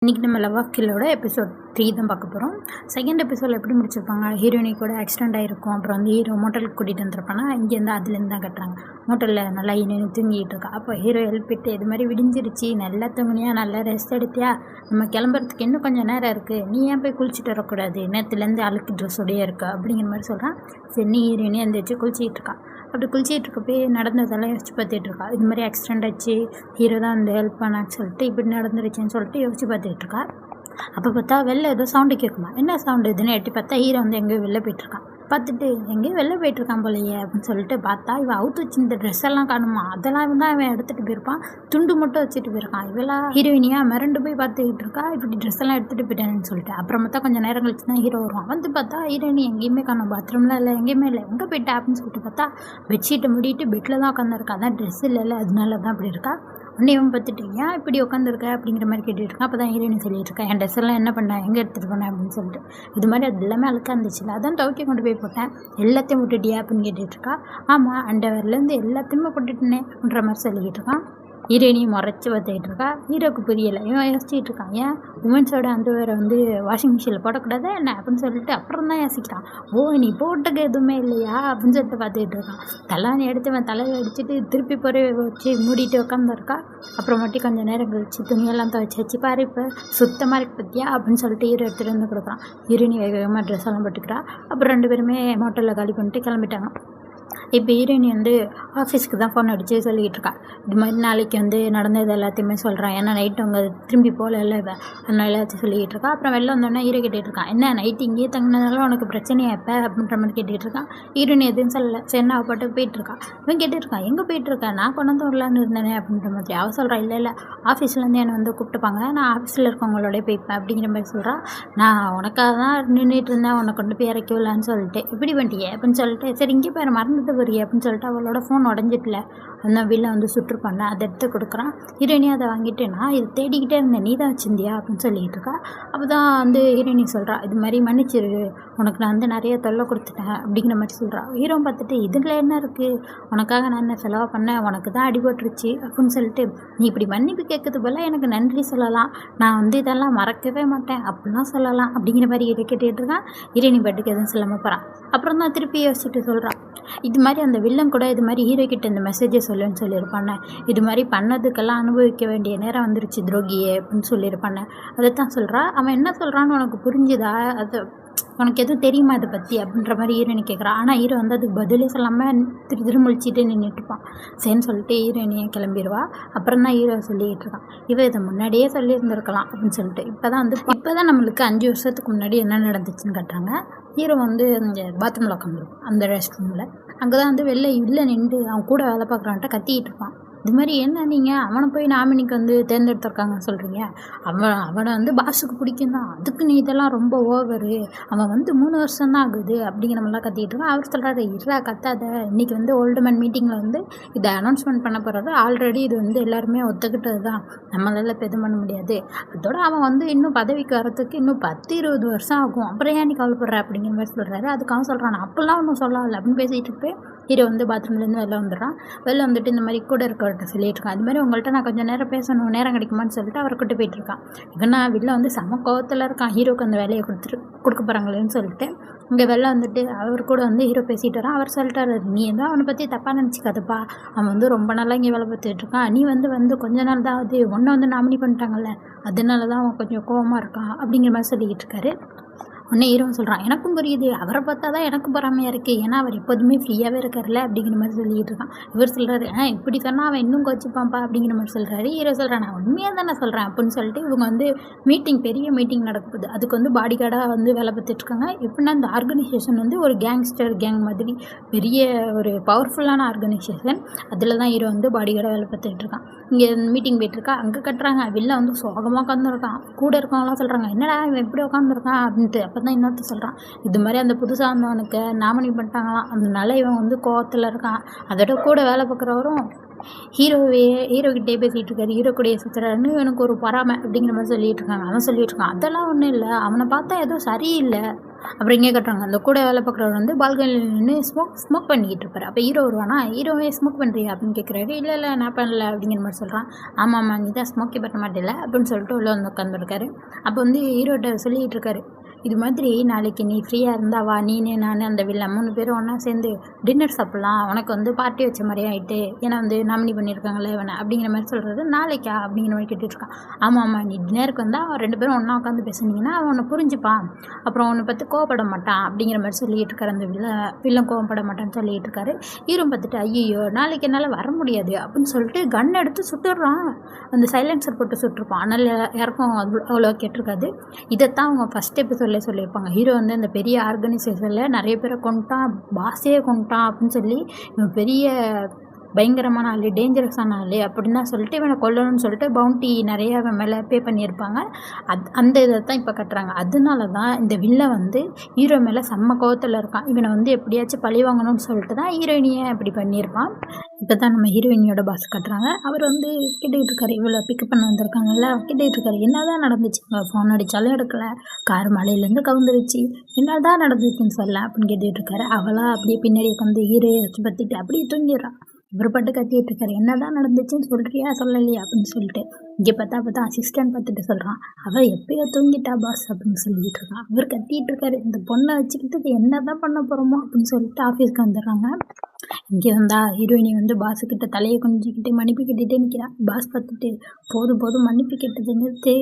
இன்றைக்கி நம்ம love of கில்லோட episode 3 தான் பார்க்க போகிறோம். செகண்ட் எபிசோடில் எப்படி முடிச்சிருப்பாங்க, ஹீரோயினி கூட ஆக்சிடென்ட் ஆகிருக்கும். அப்புறம் வந்து ஹீரோ மோட்டலுக்கு கூட்டிகிட்டு வந்துருப்பானா, இங்கேருந்து அதுலேருந்து தான் கட்டுறாங்க. மோட்டலில் நல்லா ஹீரோயினி தூங்கிட்டு இருக்கா. அப்போ ஹீரோ எழுப்பிட்டு இது மாதிரி விடிஞ்சிருச்சு, நல்லா தூங்குனியா, நல்லா ரெஸ்ட் எடுத்தியா, நம்ம கிளம்புறதுக்கு இன்னும் கொஞ்சம் நேரம் இருக்குது, நீ ஏன் போய் குளிச்சுட்டு வரக்கூடாது, நேரத்துலேருந்து அழுக்கு ட்ரெஸ்ஸோடையே இருக்கா அப்படிங்கிற மாதிரி சொல்கிறான். சரி ஹீரோயினி எழுந்திரிச்சு குளிச்சிக்கிட்டு இருக்கா. அப்படி குளிச்சிட்டு இருக்கப்போ நடந்ததெல்லாம் யோசிச்சு பார்த்துட்டு இருக்கா. இது மாதிரி ஆக்சிடென்ட் ஆச்சு, ஹீரோ தான் வந்து ஹெல்ப் பண்ணான்னு சொல்லிட்டு இப்படி நடந்துருச்சுன்னு சொல்லிட்டு யோசிச்சு பார்த்துட்டு இருக்கா. அப்போ பார்த்தா வெளில ஏதோ சவுண்டு கேட்குமா. என்ன சவுண்டு இதுன்னு எட்டி பார்த்தா ஹீரோ வந்து எங்கேயோ வெளில போயிட்டுருக்கான். பார்த்துட்டு எங்கேயோ வெளில போயிட்டுருக்கான் போலையே அப்படின்னு சொல்லிட்டு பார்த்தா இவன் அவுத்து வச்சு இந்த ட்ரெஸ் எல்லாம் காணுமா, அதெல்லாம் தான் இவன் எடுத்துகிட்டு போயிருப்பான். துண்டு மட்டும் வச்சுட்டு போயிருக்கான். இவெல்லாம் ஹீரோயினியாக மிரண்டு போய் பார்த்துக்கிட்டு இருக்கா, இப்படி ட்ரெஸ் எல்லாம் எடுத்துகிட்டு போயிட்டேன்னு சொல்லிட்டு. அப்புறம் பார்த்தா கொஞ்சம் நேரம் கழிச்சு தான் ஹீரோ வருவான். வந்து பார்த்தா ஹீரோயினி எங்கேயுமே காணும், பாத்ரூமில் இல்லை, எங்கேயுமே இல்லை, எங்கே போயிட்டா அப்படின்னு சொல்லிட்டு பார்த்தா பெட்ஷீட்டை மூடிட்டு பெட்டில் தான் உட்காந்துருக்கா. அதான் ட்ரெஸ் இல்லைல்ல, அதனால தான் அப்படி இருக்கா. உடனே இவன் பார்த்துட்டு ஏன் இப்படி உட்காந்துருக்க அப்படிங்கிற மாதிரி கேட்டுட்டு இருக்கா. அப்போ தான் ஹீரோயினி சொல்லிட்டு இருக்கா, என் ட்ரெஸ் எல்லாம் என்ன பண்ணேன், எங்கே எடுத்துகிட்டு போனேன் அப்படின்னு சொல்லிட்டு. இது மாதிரி அது எல்லாமே அழுக்காக இருந்துச்சுல, அதான் துவைக்க கொண்டு போய் போட்டேன், எல்லாத்தையும் விட்டுட்டியா அப்படின்னு கேட்டுட்டு இருக்கா. ஆமாம், அண்டர்வேர்லேருந்து எல்லாத்தையுமே போட்டுட்டுனே அப்படின்ற மாதிரி சொல்லிக்கிட்டு இருக்கான். ஹீரோயினியும் முறைச்சி பார்த்துக்கிட்டு இருக்கா. ஹீரோக்கு புரியலை. இவன் யோசிச்சுட்டு இருக்கான், ஏன் உமன்ஸோட அண்டர்வேரை வந்து வாஷிங் மிஷினில் போடக்கூடாதா என்ன அப்படின்னு சொல்லிட்டு அப்புறம் தான் யோசிக்கிறான். ஓ நீ போட்டுக்க எதுவுமே இல்லையா அப்படின்னு சொல்லிட்டு பார்த்துக்கிட்டு இருக்கான். தலைவாணி எடுத்து தலையில் அடிச்சுட்டு திருப்பி பொறி வச்சு மூடிட்டு உட்காந்துருக்கா. அப்புறம் மட்டும் கொஞ்சம் நேரம் கழிச்சு துணியெல்லாம் துவைச்சி வச்சு பாரு இப்போ சுத்தமாக இருக்கு பற்றியா அப்படின்னு சொல்லிட்டு ஹீரோ எடுத்துகிட்டு வந்து கொடுக்குறான். ஹீரோயினி வேக வேகமாக ட்ரெஸ் எல்லாம் போட்டுக்கிறா. அப்புறம் 2 பேருமே மோட்டலில் காலி பண்ணிட்டு கிளம்பிட்டாங்க. இப்போ ஹீரோயினி வந்து ஆஃபீஸ்க்கு தான் ஃபோன் அடித்து சொல்லிக்கிட்டு இருக்கா. இது மாதிரி நாளைக்கு வந்து நடந்தது எல்லாத்தையுமே சொல்கிறேன், ஏன்னா நைட்டு அவங்க திரும்பி போகல இல்லை, அதனால எல்லாத்தையும் சொல்லிக்கிட்டு இருக்கா. அப்புறம் வெளில வந்தோடனே ஹீரோ கேட்டுட்டு இருக்கான், என்ன நைட்டு இங்கேயே தங்கினதால உனக்கு பிரச்சனையா எப்போ அப்படின்ற மாதிரி கேட்டுக்கிட்டு இருக்கான். ஹீரோயினி எதுவும் சொல்லலை, சரி நான் பாட்டு போயிட்டுருக்கான். இவன் கேட்டுருக்கான், எங்கே போயிட்டுருக்கேன், நான் கொண்டு வந்து வரலான்னு இருந்தேனே அப்படின்ற மாதிரி. அவள் சொல்கிறான், இல்லை இல்லை ஆஃபீஸ்லேருந்து என்னை வந்து கூப்பிட்டுப்பாங்க, நான் ஆஃபீஸில் இருக்கவங்களோட போய்ப்பேன் அப்படிங்கிற மாதிரி சொல்கிறான். நான் உனக்காக தான் நின்றுட்டு இருந்தேன், உன்னை கொண்டு போய் இறக்கி விடலான்னு சொல்லிட்டு இப்படி பண்ணிட்டியே அப்படின்னு சொல்லிட்டு, சரி இங்கே பேர் மறந்துட்டு வரியே அப்படின்னு சொல்லிட்டு அவளோட ஃபோன் உடஞ்சிட்டுல அந்த வீட்டில் வந்து சுற்றுப்பாண்ண அதை எடுத்து கொடுக்குறான். ஹீரோயினி அதை வாங்கிட்டு நான் இதை தேடிக்கிட்டே இருந்தேன், நீ தான் வச்சிருந்தியா அப்படின்னு சொல்லிக்கிட்டு இருக்கா. அப்போ தான் வந்து ஹீரோயினி சொல்கிறா, இது மாதிரி மன்னிச்சிரு, உனக்கு நான் வந்து நிறைய தொல்லை கொடுத்துட்டேன் அப்படிங்கிற மாதிரி சொல்கிறா. ஹீரோ பார்த்துட்டு இதில் என்ன இருக்குது, உனக்காக நான் என்ன செலவு பண்ணேன், உனக்கு தான் அடிபட்டுருச்சு அப்படின்னு சொல்லிட்டு நீ இப்படி மன்னிப்பு கேட்கறது போல எனக்கு நன்றி சொல்லலாம், நான் வந்து இதெல்லாம் மறக்கவே மாட்டேன் அப்படிலாம் சொல்லலாம் அப்படிங்கிற மாதிரி கேட்டுகிட்டு இருக்கான். ஹீரோயினி பாட்டுக்கு எதுவும் சொல்லாமல் போகிறான். அப்புறம் தான் திருப்பி யோசிச்சுட்டு சொல்கிறான், இது மாதிரி அந்த வில்லன் கூட இது மாதிரி ஹீரோ கிட்ட இந்த மெசேஜை சொல்லுன்னு சொல்லியிருப்பானே, இது மாதிரி பண்ணதுக்கெல்லாம் அனுபவிக்க வேண்டிய நேரம் வந்துருச்சு துரோகியே அப்படின்னு சொல்லியிருப்பானே, அதை தான் சொல்கிறா. அவன் என்ன சொல்கிறான்னு உனக்கு புரிஞ்சுதா, அது உனக்கு எதுவும் தெரியுமா இதை பற்றி அப்படின்ற மாதிரி ஹீரோயினி கேட்குறான். ஆனால் ஹீரோ வந்து அதுக்கு பதிலே சொல்லாமல் திருமுழிச்சிட்டு நின்றுட்டுப்பான். சரின்னு சொல்லிட்டு ஹீரோயினியை கிளம்பிடுவா. அப்புறம் தான் ஹீரோ சொல்லிக்கிட்டு இருக்கான், இவன் இதை முன்னாடியே சொல்லியிருந்துருக்கலாம் அப்படின்னு சொல்லிட்டு. இப்போ தான் நம்மளுக்கு 5 வருஷத்துக்கு முன்னாடி என்ன நடந்துச்சுன்னு காட்டுறாங்க. ஹீரோ வந்து இந்த பாத்ரூமில் உட்காந்துருப்பான், அந்த ரெஸ்ட் ரூமில். அங்கே தான் வந்து வெளில நின்று அவன் கூட வேலை பார்க்குறான்ட்ட கத்திக்கிட்டு இருப்பான். இது மாதிரி என்ன நீங்கள் அவனை போய் நாமினிக்கு வந்து தேர்ந்தெடுத்திருக்காங்கன்னு சொல்கிறீங்க, அவனை வந்து பாஸுக்கு பிடிக்கும் தான், அதுக்கு நீ இதெல்லாம் ரொம்ப ஓவரு, அவன் வந்து 3 வருஷம் தான் ஆகுது அப்படிங்கிற மாதிரிலாம் கத்திக்கிட்டு இருக்கான். அவர் சொல்கிறாரு, இருடா கத்தாத, இன்றைக்கி வந்து ஓல்டு மேன் மீட்டிங்கில் வந்து இதை அனௌன்ஸ்மெண்ட் பண்ண போகிறாரு, ஆல்ரெடி இது வந்து எல்லாருமே ஒத்துக்கிட்டது தான், நம்மளால் இப்போ எதுவும் பண்ண முடியாது, அதோட அவன் வந்து இன்னும் பதவிக்கு வரத்துக்கு இன்னும் 10-20 வருஷம் ஆகும், அப்புறம் ஏன் நீ கவலைப்படுற அப்படிங்கிற மாதிரி சொல்கிறாரு. அதுக்காக சொல்கிறான், அப்போல்லாம் ஒன்றும் சொல்லலை அப்படின்னு பேசிகிட்டு இருப்பேன். ஹீரோ வந்து பாத்ரூம்லேருந்து வெளில வந்துடுறான். வெளில வந்துட்டு இந்த மாதிரி கூட இருக்கவர்கிட்ட சொல்லிட்டு இருக்கான், அது மாதிரி உங்கள்கிட்ட நான் கொஞ்சம் நேரம் பேசணும், நேரம் கிடைக்குமான்னு சொல்லிட்டு அவரை கூட்டு போயிட்டுருக்கான். இவன் வெளில வந்து செம கோவத்தில் இருக்கான், ஹீரோக்கு அந்த வேலையை கொடுக்க போகிறாங்களேன்னு சொல்லிட்டு. இங்கே வெளில வந்துட்டு அவர் கூட வந்து ஹீரோ பேசிகிட்டு வரான். அவர் சொல்லிட்டாரு, நீ எதுவும் அவனை பற்றி தப்பாக நினச்சிக்காதப்பா, அவன் வந்து ரொம்ப நாளாக இங்கே வேலை பார்த்துட்டு இருக்கான், நீ வந்து கொஞ்ச நாள் தான் ஆகுது, ஒன்றை வந்து நாமினி பண்ணிட்டாங்கல்ல, அதனால தான் அவன் கொஞ்சம் கோவமாக இருக்கான் அப்படிங்கிற மாதிரி சொல்லிக்கிட்டு இருக்காரு. உடனே ஹீரோன்னு சொல்கிறான், எனக்கும் புரியுது, அவரை பார்த்தா தான் எனக்கும் பொறாமையாக இருக்குது, ஏன்னா அவர் எப்போதுமே ஃப்ரீயாகவே இருக்கார்ல அப்படிங்கிற மாதிரி சொல்லிக்கிட்டு இருக்கான். இவர் சொல்கிறாரு, இப்படி சொன்னால் அவன் இன்னும் கோச்சிப்பான்ப்பா அப்படிங்கிற மாதிரி சொல்கிறாரு. ஹீரோ சொல்கிறான், நான் உண்மையாக தானே சொல்கிறேன் அப்படின்னு சொல்லிட்டு இவங்க வந்து பெரிய மீட்டிங் நடக்குது, அதுக்கு வந்து பாடி கார்டாக வந்து வேலை பார்த்துட்ருக்காங்க. எப்படின்னா இந்த ஆர்கனைசேஷன் வந்து ஒரு கேங்ஸ்டர் கேங் மாதிரி பெரிய ஒரு பவர்ஃபுல்லான ஆர்கனைசேஷன், அதில் தான் ஹீரோ வந்து பாடி கார்டாக வேலை பார்த்துட்டு இருக்கான். இங்கே மீட்டிங் போய்ட்டுருக்கா, அங்கே கட்டுறாங்க, வெளில வந்து சோகமாக உட்காந்துருக்கான். கூட இருக்கவங்களாம் சொல்கிறாங்க, என்னடா இவன் எப்படி உட்காந்துருக்கான் அப்படின்ட்டு. அப்போ தான் இன்னொருத்த சொல்கிறான், இது மாதிரி அந்த புதுசாக வந்தவனுக்கு நாமினி பண்ணிட்டாங்களாம், அதனால இவன் வந்து கோவத்தில் இருக்கான், அதோட கூட வேலை பார்க்குறவரும் ஹீரோக்கிட்டே பேசிகிட்டு இருக்காரு, ஹீரோ கூடயே சுற்றுறாருன்னு எனக்கு ஒரு பொறாமை அப்படிங்கிற மாதிரி சொல்லிட்டு இருக்காங்க. அவன் சொல்லிட்டு இருக்கான், அதெல்லாம் ஒன்றும் இல்லை, அவனை பார்த்தா ஏதோ சரியில்லை. அப்புறம் இங்கே கட்டுறாங்க, அந்த கூட வேலை பார்க்குறவர் வந்து பால்கனியில் நின்று ஸ்மோக் பண்ணிக்கிட்டு இருப்பார். அப்போ ஹீரோ வருவானா, ஹீரோவே ஸ்மோக் பண்ணுறியா அப்படின்னு கேட்குறாரு. இல்லை நான் பண்ணல அப்படிங்கிற மாதிரி சொல்கிறான். ஆமாம் நீ தான் ஸ்மோக்கே பண்ண மாட்டேல அப்படின்னு சொல்லிட்டு உள்ள வந்து உட்காந்துருக்காரு. அப்போ வந்து ஹீரோட்ட சொல்லிகிட்டு இருக்காரு, இது மாதிரி நாளைக்கு நீ ஃப்ரீயாக இருந்தால் வா, நீனே நான் அந்த வில்லன் 3 பேரும் ஒன்றா சேர்ந்து டின்னர் சாப்பிட்லாம், உனக்கு வந்து பார்ட்டி வச்ச மாதிரியே ஆகிட்டு, ஏன்னா வந்து நாமினி பண்ணியிருக்காங்களே இவனை அப்படிங்கிற மாதிரி சொல்கிறது. நாளைக்கா அப்படிங்கிற மாதிரி கேட்டுட்ருக்கான். ஆமாம் நீ டின்னருக்கு வந்தால் 2 பேரும் ஒன்றா உட்காந்து பேசுனீங்கன்னா அவன் உன்னை புரிஞ்சுப்பான், அப்புறம் உன்னை பற்றி கோவப்பட மாட்டான் அப்படிங்கிற மாதிரி சொல்லிகிட்டு இருக்காரு. அந்த வில்லன் கோவப்பட மாட்டான்னு சொல்லிகிட்டு இருக்காரு. ஹீரோ பார்த்துட்டு ஐயோ நாளைக்கு என்னால் வர முடியாது அப்படின்னு சொல்லிட்டு கன் எடுத்து சுட்டுடுறான். அந்த சைலன்சர் போட்டு சுட்டுருப்பான். அதனால் யாருக்கும் அவ்வளோ கேட்டிருக்காது. இதைத்தான் அவங்க ஃபஸ்ட் எபிசோட்லேயே சொல்லியிருப்பாங்க. ஹீரோ வந்து அந்த பெரிய ஆர்கனைசேஷனில் நிறைய பேரை கொண்டுட்டான், பாஸே கொண்டுட்டான் அப்படின்னு சொல்லி இவன் பெரிய பயங்கரமான ஆள், டேஞ்சரஸான ஆள் அப்படின்னு தான் சொல்லிட்டு இவனை கொல்லணும்னு சொல்லிட்டு பவுண்டி நிறையா அவன் மேலே பே பண்ணியிருப்பாங்க. அந்த இதை தான் இப்போ கட்டுறாங்க. அதனால தான் இந்த வில்லன் வந்து ஹீரோ மேலே செம்ம கோவத்தில் இருக்கான். இவனை வந்து எப்படியாச்சும் பழி வாங்கணும்னு சொல்லிட்டு தான் ஹீரோயினியை இப்படி பண்ணியிருப்பான். இப்போ தான் நம்ம ஹீரோயினியோட பாஸ் கட்டுறாங்க. அவர் வந்து கேட்டுக்கிட்டு இருக்காரு, இவ்வளோ பிக்கப் பண்ண வந்திருக்காங்கல்ல, கேட்டுக்கிட்டு இருக்காரு என்ன தான் நடந்துச்சு, ஃபோன் அடித்தாலும் எடுக்கலை, கார் மலையிலேருந்து கவுந்துருச்சு, என்ன தான் நடந்துச்சுன்னு சொல்ல அப்படின்னு கேட்டுக்கிட்டு இருக்காரு. அவளாக அப்படியே பின்னாடி உட்காந்து ஹீரோயை வச்சு பற்றிட்டு அப்படியே தூங்கிடுறான். இவர் பாட்டு கத்திட்டு இருக்காரு, என்ன தான் நடந்துச்சுன்னு சொல்கிறியா சொல்லலையா அப்படின்னு சொல்லிட்டு. இங்கே பார்த்தா அசிஸ்டன்ட் பார்த்துட்டு சொல்கிறான், அவள் எப்பயோ தூங்கிட்டா பாஸ் அப்படின்னு சொல்லிட்டு இருக்கான். அவர் கத்திட்டு இருக்காரு, இந்த பொண்ணை வச்சுக்கிட்டு என்ன தான் பண்ண போகிறோமோ அப்படின்னு சொல்லிட்டு ஆஃபீஸ்க்கு வந்துடுறாங்க. இங்கே வந்தால் ஹீரோயினி வந்து பாஸுக்கிட்ட தலையை கொஞ்சிக்கிட்டு மன்னிப்பு கேட்டுகிட்டே நிற்கிறான். பாஸ் பார்த்துட்டு போதும் மன்னிப்பு கேட்டது நிறுத்து,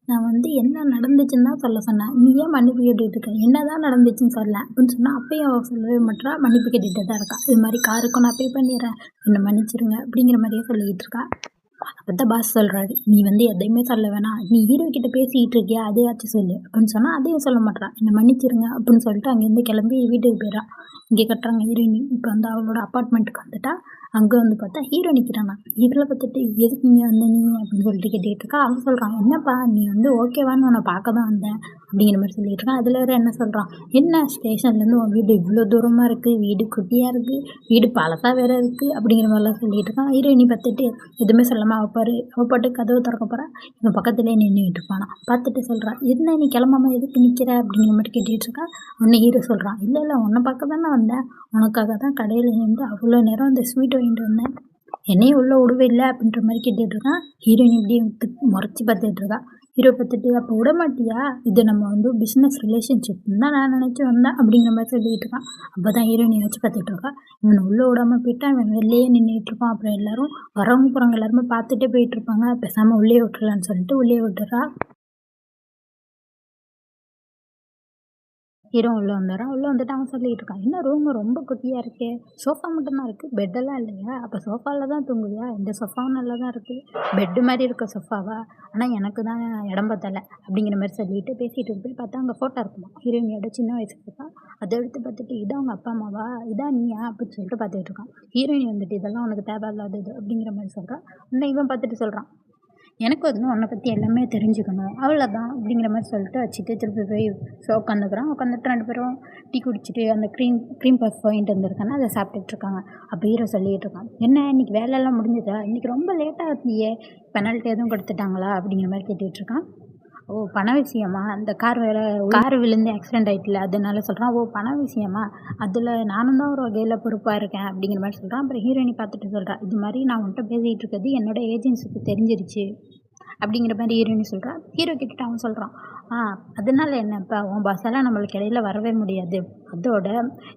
நான் வந்து என்ன நடந்துச்சுன்னு தான் சொல்ல சொன்னேன், நீ ஏன் மன்னிப்பு கேட்டுகிட்டு இருக்க, என்ன தான் நடந்துச்சுன்னு சொல்ல அப்படின்னு சொன்னால் அப்பயும் அவள் சொல்லவே மாட்டா, மன்னிப்பு கேட்டுகிட்டே தான் இருக்கா. இது மாதிரி காருக்கும் நான் பே பண்ணிடுறேன், என்னை மன்னிச்சிருங்க அப்படிங்கிற மாதிரியே சொல்லிக்கிட்டு இருக்கா. அப்போ தான் பாஸ் சொல்கிறாரு, நீ வந்து எதையுமே சொல்ல வேணாம், நீ ஹீரோ கிட்ட பேசிக்கிட்டு இருக்கியா அதையாச்சும் சொல்லு அப்படின்னு சொன்னால் அதையும் சொல்ல மாட்டான், என்னை மன்னிச்சிருங்க அப்படின்னு சொல்லிட்டு அங்கேருந்து கிளம்பி வீட்டுக்கு போயிடறான். இங்கே கட்டுறாங்க ஹீரோயினி இப்போ வந்து அவளோட அப்பார்ட்மெண்ட்டுக்கு வந்துட்டா. அங்கே வந்து பார்த்தா ஹீரோ நிற்கிறானா. இவளை பார்த்துட்டு எதுக்கு இங்கே வந்த நீ அப்படின்னு சொல்லிட்டு கேட்டுக்கிட்டு இருக்கா. அவன் சொல்கிறான், என்னப்பா நீ வந்து ஓகேவான்னு உன்னை பார்க்க தான் வந்தேன் அப்படிங்கிற மாதிரி சொல்லிட்டு இருக்கான். அதில் வேறு என்ன சொல்கிறான், என்ன ஸ்டேஷன்லேருந்து உன் வீடு இவ்வளோ தூரமாக இருக்குது, வீடு குட்டியாக இருக்குது, வீடு பழசாக வேறு இருக்குது அப்படிங்கிற மாதிரிலாம் சொல்லிட்டு இருக்கான். ஹீரோயினி பார்த்துட்டு எதுவுமே சொல்லாமல் அவள் பாட்டு கதவு திறக்க போகிறா. இவன் பக்கத்துலேயே நின்றுட்டு இருப்பானா. பார்த்துட்டு சொல்கிறான், என்ன நீ கிளம்பாமல் எதுக்கு நிற்கிற அப்படிங்கிற மாதிரி கேட்டுட்டு இருக்கா. உடனே ஹீரோ சொல்கிறான், இல்லை உன்னை பார்க்க தானே வந்தேன், உனக்காக தான் கடையில் நின்று அவ்வளோ நேரம் அந்த ஸ்வீட் வாங்கிட்டு வந்தேன், என்னையும் உள்ளே விடவே இல்லை அப்படின்ற மாதிரி கேட்டுட்ருக்கான். ஹீரோயின் இப்படி முறைச்சி பார்த்துட்டு இருக்கா. ஹீரோ பார்த்துட்டு அப்போ விட மாட்டியா, இது நம்ம வந்து பிஸ்னஸ் ரிலேஷன்ஷிப்னு தான் நான் நினச்சி வந்தேன் அப்படிங்கிற மாதிரி சொல்லிகிட்டு இருக்கான். அப்போ தான் ஹீரோயினை வச்சு பார்த்துட்டு இருக்கா. இவனை உள்ளே விடாமல் போயிட்டான், இவன் வெளியே நின்றுட்டு இருப்பான். அப்புறம் எல்லோரும் வரவங்க போகிறவங்க எல்லாருமே பார்த்துட்டே போயிட்டுருப்பாங்க. பேசாமல் உள்ளே விட்டுறலான்னு சொல்லிட்டு உள்ளே விட்டுறா. ஹீரோ உள்ளே வந்துடுறான். உள்ளே வந்துட்டு அவன் சொல்லிகிட்டு இருக்கான், என்ன ரூமு ரொம்ப குட்டியாக இருக்கே, சோஃபா மட்டும்தான் இருக்குது, பெட்டெல்லாம் இல்லையா, அப்போ சோஃபாவில் தான் தூங்குவியா, இந்த சோஃபாவும் நல்லா தான் இருக்குது, பெட்டு மாதிரி இருக்க சோஃபாவா, ஆனால் எனக்கு தான் இடம் பத்தலை அப்படிங்கிற மாதிரி சொல்லிட்டு பேசிகிட்டு போய் பார்த்தா அங்கே ஃபோட்டோ இருக்குமா, ஹீரோயினியோட சின்ன வயசு ஃபோட்டோ. அதை எடுத்து பார்த்துட்டு இதான் அவங்க அப்பா அம்மாவா, இதான் நீயா அப்படின்னு சொல்லிட்டு பார்த்துட்டு இருக்கான். ஹீரோயினி வந்துட்டு இதெல்லாம் உனக்கு தேவையில்லாதது அப்படிங்கிற மாதிரி சொல்கிறான். இன்னும் இவன் பார்த்துட்டு சொல்கிறான், எனக்கு வந்து உன்னை பற்றி எல்லாமே தெரிஞ்சுக்கணும் அவ்வளோதான் அப்படிங்கிற மாதிரி சொல்லிட்டு வச்சுட்டு திருப்பி போய் உட்காந்துக்கிறான். உட்காந்துட்டு 2 பேரும் டீ குடிச்சிட்டு அந்த க்ரீம் பஃப் வாங்கிட்டு வந்திருக்காங்க, அதை சாப்பிட்டுட்ருக்காங்க. அப்போ ஹீரோ சொல்லிகிட்டு இருக்கான், என்ன இன்றைக்கி வேலையெல்லாம் முடிஞ்சதா, இன்றைக்கி ரொம்ப லேட்டாக இருந்தியே, பெனால்ட்டி எதுவும் கொடுத்துட்டாங்களா அப்படிங்கிற மாதிரி கேட்டுட்ருக்கான். ஓ பண விஷயமா, அந்த கார் விழுந்து ஆக்சிடெண்ட் ஆகிட்டுல அதனால சொல்கிறான். ஓ பண விஷயமா, அதில் நானும் தான் ஒரு வகையில் பொறுப்பாக இருக்கேன் அப்படிங்கிற மாதிரி சொல்கிறான். அப்புறம் ஹீரோயினி பார்த்துட்டு சொல்கிறான், இது மாதிரி நான் உன்கிட்ட பேசிகிட்டு இருக்கிறது என்னோடய ஏஜென்சிக்கு தெரிஞ்சிருச்சு அப்படிங்கிற மாதிரி ஹீரோயினி சொல்கிறா. ஹீரோ கிட்ட அவன் சொல்கிறான், அதனால என்ன, இப்போ உன் பஸ்ஸெல்லாம் நம்மளுக்கு இடையில வரவே முடியாது, அதோட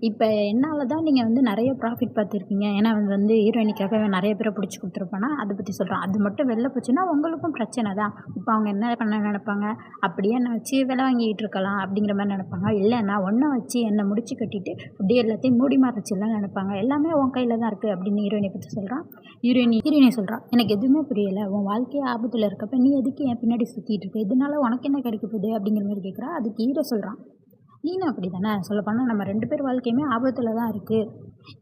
இப்போ என்னால் தான் நீங்கள் வந்து நிறைய ப்ராஃபிட் பார்த்துருக்கீங்க, ஏன்னா வந்து ஹீரோயினிக்காக நிறைய பேரை பிடிச்சி கொடுத்துருப்பானா அதை பற்றி சொல்கிறான். அது மட்டும் வெளில போச்சுன்னா உங்களுக்கும் பிரச்சனை தான், இப்போ அவங்க என்ன பண்ண நினைப்பாங்க, அப்படியே என்னை வச்சு விலை வாங்கிட்டு இருக்கலாம் அப்படிங்கிற மாதிரி நினைப்பாங்க, இல்லைன்னா ஒன்றை வச்சு என்னை முடிச்சு கட்டிட்டு அப்படியே எல்லாத்தையும் மூடி மறைச்சிடலாம் நினைப்பாங்க, எல்லாமே உன் கையில் தான் இருக்குது அப்படின்னு ஹீரோயினை பற்றி சொல்கிறான். ஹீரோயினி சொல்கிறான், எனக்கு எதுவுமே புரியலை, உன் வாழ்க்கையே ஆபத்தில் இருக்கப்ப நீ எதுக்கு என் பின்னாடி சுற்றிட்டு இருக்க, இதனால உனக்கு என்ன கிடைக்க போகுது அப்படிங்கிற மாதிரி கேட்குறா. அதுக்கு ஹீரோ சொல்கிறான், நீனும் அப்படி தானே, சொல்லப்போனால் நம்ம 2 பேர் வாழ்க்கையுமே ஆபத்தில் தான் இருக்குது,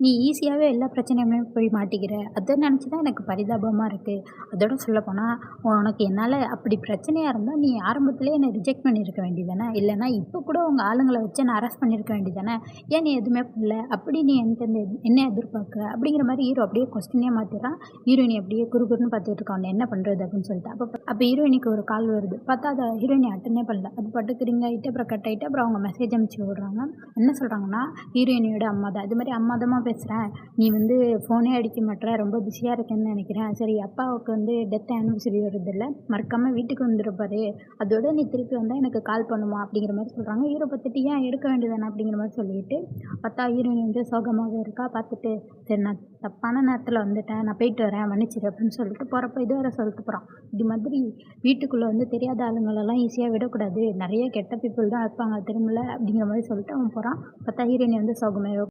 நீ ஈஸியாகவே எல்லா பிரச்சனையுமே போய் மாட்டிக்கிற. அதை நினச்சி தான் எனக்கு பரிதாபமாக இருக்குது. அதோட சொல்லப்போனால் உனக்கு என்னால் அப்படி பிரச்சனையாக இருந்தால் நீ ஆரம்பத்திலே என்னை ரிஜெக்ட் பண்ணியிருக்க வேண்டியதானே, இல்லைனா இப்போ கூட உங்கள் ஆளுங்களை வச்சு நான் அரெஸ்ட் பண்ணியிருக்க வேண்டியதானே, ஏன் நீ எதுவுமே பண்ணல, அப்படி நீ என்கிட்ட என்ன எதிர்பார்க்குற அப்படிங்கிற மாதிரி ஹீரோ அப்படியே கொஸ்டினே மாற்றிடுறான். ஹீரோயினி அப்படியே குறுகுறுன்னு பார்த்துட்டு இருக்கா, அவனை என்ன பண்ணுறது அப்படின்னு சொல்லிட்டு. அப்போ ஹீரோயினிக்கு ஒரு கால் வருது. பார்த்தா அதை ஹீரோயினி அட்டனே பண்ணல. அது பாட்டுக்கு ரிங் ஆகிட்டு அப்புறம் கட் ஆகிட்டு அப்புறம் அவங்க மெசேஜ் அனுப்பிச்சு விடுறாங்க. என்ன சொல்கிறாங்கன்னா, ஹீரோயினியோட அம்மா தான் இது மாதிரி அம்மா தான் பேசுகிறேன், நீ வந்து ஃபோனே அடிக்க மாட்ற, ரொம்ப பிஸியாக இருக்கேன்னு நினைக்கிறேன், சரி அப்பாவுக்கு வந்து டெத் ஆனிவர்சரி வருதில்ல, மறக்காமல் வீட்டுக்கு வந்துருப்பாரு, அதோட நீ திருப்பி வந்தால் எனக்கு கால் பண்ணுமா அப்படிங்கிற மாதிரி சொல்கிறாங்க. ஹீரோ பார்த்துட்டு ஏன் எடுக்க வேண்டியதானே அப்படிங்கிற மாதிரி சொல்லிட்டு பார்த்தா ஹீரோயின் வந்து சோகமாகவே இருக்கா. பார்த்துட்டு சரி நான் தப்பான நேரத்தில் வந்துட்டேன், நான் போயிட்டு வரேன், மன்னிச்சிரு அப்படின்னு சொல்லிட்டு போகிறப்ப இது வேறு சொல்லிட்டு போகிறான். இது மாதிரி வீட்டுக்குள்ளே வந்து தெரியாத ஆளுங்களெல்லாம் ஈஸியாக விடக்கூடாது, நிறைய கெட்ட பீப்புள் தான் இருப்பாங்க திரும்பல அப்படிங்கிற மாதிரி சொல்லிட்டு அவன் போகிறான். பார்த்தா ஹீரோயின் வந்து சோகமாகவே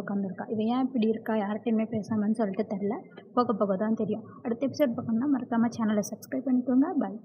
உட்காந்துருக்கா. இவன் ஏன் இப்படி இருக்கா, யார்கிட்டையுமே பேசாமன்னு சொல்லிட்டு தெரில. போக போக தான் தெரியும். அடுத்த எபிசோட் பார்க்கணும்னா மறக்காமல் சேனலை சப்ஸ்கிரைப் பண்ணிக்கோங்க. பாய்.